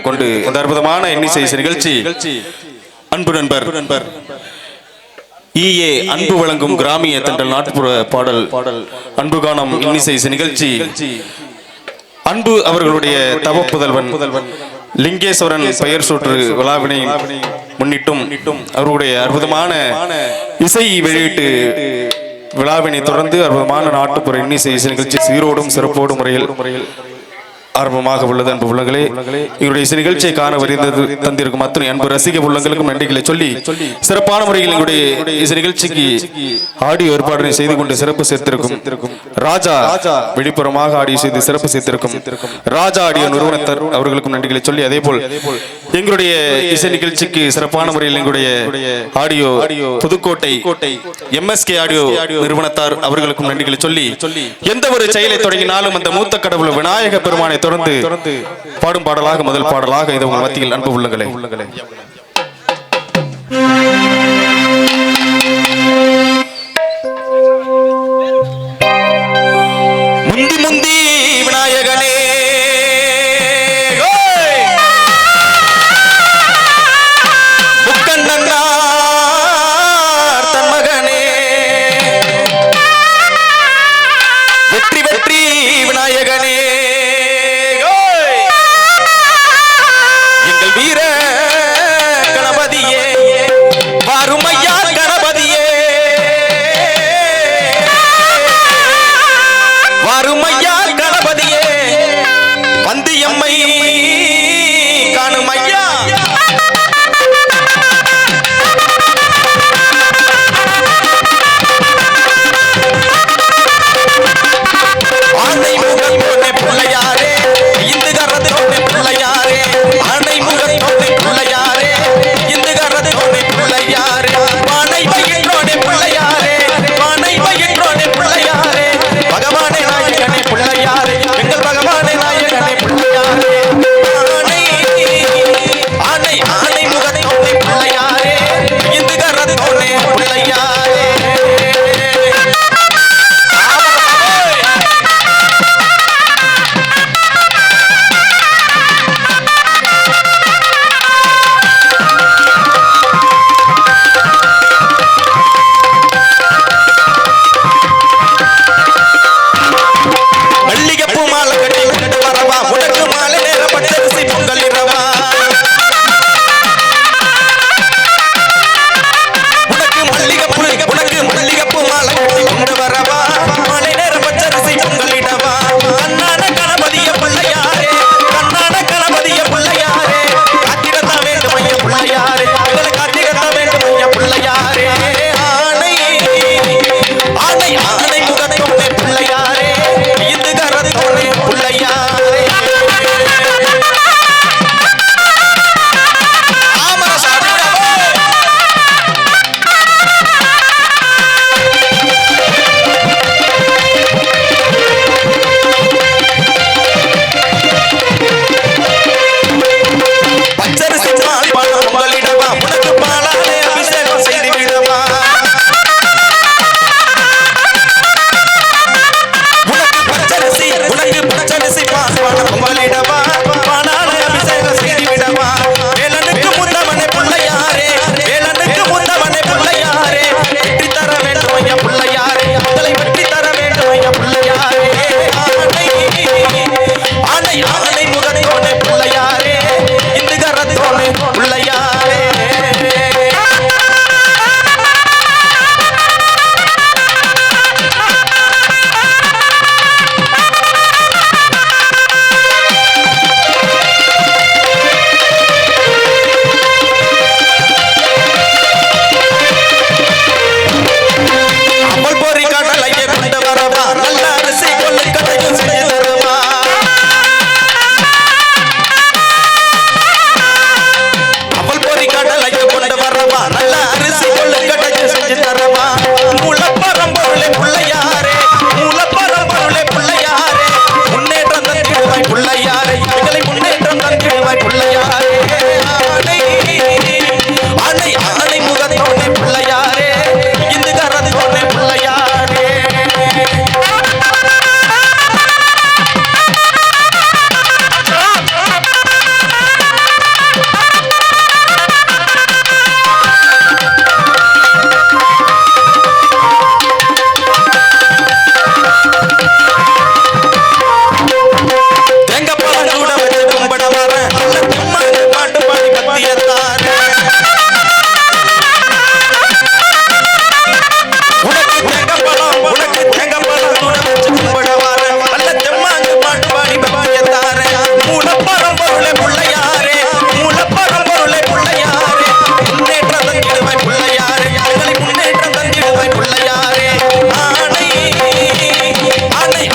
தெரிவித்துக் கொண்டு இந்த அற்புதமான இன்னிசை நிகழ்ச்சி அன்பு நண்பர் ஈஏ அன்பு வழங்கும் கிராமிய தென்றல் நாட்டுப்புற பாடல் அன்பு காணும் இன்னிசை நிகழ்ச்சி அன்பு அவர்களுடைய தவப்புதல்வன் லிங்கேஸ்வரன் பெயர் சூற்று விழாவினை முன்னிட்டும் அவர்களுடைய அற்புதமான இசை வெளியீட்டு விழாவினை தொடர்ந்து அற்புதமான நாட்டுப்புற இன்னிசை நிகழ்ச்சி சீரோடும் சிறப்போடும் முறையில் ஆரம்பமாக உள்ளது. அன்பு உள்ளங்களே, இவருடைய இசை நிகழ்ச்சியை காண வருகிறது தந்திருக்கும் அத்தனை அன்பு ரசிக உள்ளங்களுக்கும் நன்றிகளை சொல்லி சிறப்பான முறையில் எங்களுடைய இசை நிகழ்ச்சிக்கு ஆடியோ ஏற்பாடு செய்து கொண்டு சிறப்பு சேர்த்திருக்கும் ராஜா வெளிப்புறமாக ஆடியோ செய்து சிறப்பு சேர்த்திருக்கும் ராஜா ஆடியோ நிறுவனத்தர் அவர்களுக்கும் நன்றிகளை சொல்லி அதே போல் எங்களுடைய இசை நிகழ்ச்சிக்கு சிறப்பான முறையில் எங்களுடைய ஆடியோ புதுக்கோட்டை MSK ஆடியோ நிறுவனத்தார் அவர்களுக்கும் நன்றிகளை சொல்லி எந்த ஒரு செயலை தொடங்கினாலும் அந்த மூத்த கடவுள் விநாயக பெருமானை தொடர்ந்து பாடும் பாடலாக முதல் பாடலாக இது உங்கள் மத்தியில் அன்பு உள்ளங்களே முந்தி முந்தி விநாயகனே தன் மகனே வெற்றி வெற்றி விநாயகனே வீர கணபதியே வாருமையா கணபதியே வாருமையா கணபதியே வந்தியம்மை காணுமையா ஆனை முகம் போனே புள்ள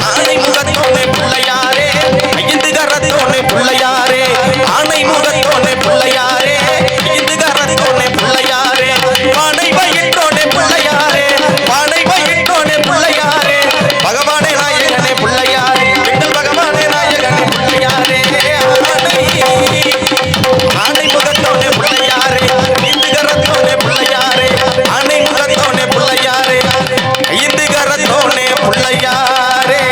ஆனை முகத்தோனே பிள்ளையாரே ஐந்து கரத்தோனே பிள்ளையாரே ஆனை முகத்தோனே பிள்ளையாரே ஐந்து கரத்தோனே பிள்ளையாரே பானை வயிற்றோனே பிள்ளையாரே பானை வயிற்றோனே பிள்ளையாரே பகவானே நாயகனே பிள்ளையாரே எங்கள் பகவானே நாயகனே பிள்ளையாரே ஆனை முகத்தோனே பிள்ளையாரே ஐந்து கரத்தோனே பிள்ளையாரே ஆனை முகத்தோனே பிள்ளையாரே ஐந்து கரத்தோனே பிள்ளையாரே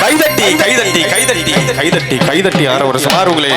கைதட்டி கைதட்டி கைதட்டி கைதட்டி கைதட்டி ஆற ஒரு சுமார் உங்களை